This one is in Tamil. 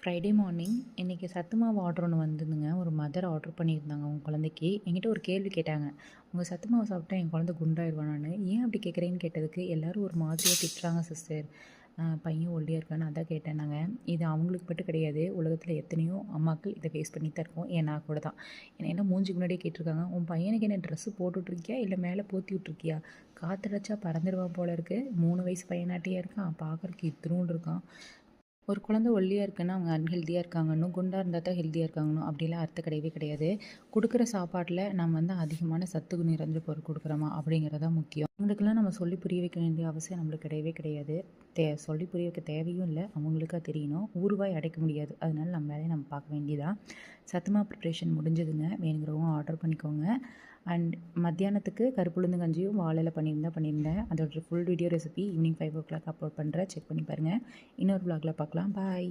ஃப்ரைடே மார்னிங் இன்றைக்கி சத்து மாவு ஆர்டர் ஒன்று வந்ததுங்க. ஒரு மதர் ஆர்டர் பண்ணியிருந்தாங்க அவங்க குழந்தைக்கு. என்கிட்ட ஒரு கேள்வி கேட்டாங்க. உங்கள் சத்து மாவு சாப்பிட்டா என் குழந்தை குண்டாயிடுவானான்னு. ஏன் அப்படி கேட்குறேன்னு கேட்டதுக்கு, எல்லோரும் ஒரு மாதிரியாக திட்டுறாங்க சிஸ்டர், பையன் ஒல்லியாக இருக்கான்னு அதான் கேட்டேன். நாங்கள் இது அவங்களுக்கு மட்டும் கிடையாது, உலகத்தில் எத்தனையோ அம்மாக்கள் இதை ஃபேஸ் பண்ணி தான் இருக்கோம். ஏன்னா கூட தான் என்ன மூஞ்சி முன்னாடியே கேட்டிருக்காங்க, உன் பையனுக்கு என்ன ட்ரெஸ்ஸு போட்டு விட்ருக்கியா இல்லை மேலே போற்றி விட்ருக்கியா, காற்றடைச்சா பறந்துடுவான் போல இருக்குது, 3 வயசு பையனாட்டியாக இருக்கான், பார்க்குறக்கு இத்தினூண்டு இருக்கான், ஒரு குழந்தை ஒல்லியாக இருக்குன்னா அவங்க அன்ஹெல்தியாக இருக்காங்கன்னு, குண்டாக இருந்தால் தான் ஹெல்த்தியாக இருக்காங்கன்னு அப்படிலாம் அர்த்தம் கிடையவே கிடையாது. கொடுக்குற சாப்பாட்டில் நம்ம அதிகமான சத்து நிறைஞ்ச பொருள் கொடுக்குறோமா அப்படிங்கிறதான் முக்கியம். அவங்களுக்கெல்லாம் நம்ம சொல்லி புரிய வைக்க வேண்டிய அவசியம் நம்மளுக்கு கிடையவே கிடையாது. சொல்லி புரிய வைக்க தேவையும் இல்லை, அவங்களுக்காக தெரியணும். ஊறுவாய் அடைக்க முடியாது, அதனால நம்ம வேலையை நம்ம பார்க்க வேண்டியதான். சத்துமா ப்ரிப்ரேஷன் முடிஞ்சதுங்க, வேணுங்கிறவங்க ஆர்டர் பண்ணிக்கோங்க. அண்ட் மத்தியானத்துக்கு கருப்புளுந்து கஞ்சியும் வாழையில் பண்ணியிருந்தேன். அதோட full video recipe evening 5 o'clock upload பண்ணுறேன், செக் பண்ணி பாருங்கள். இன்னொரு vlogல பார்க்கலாம். பாய்.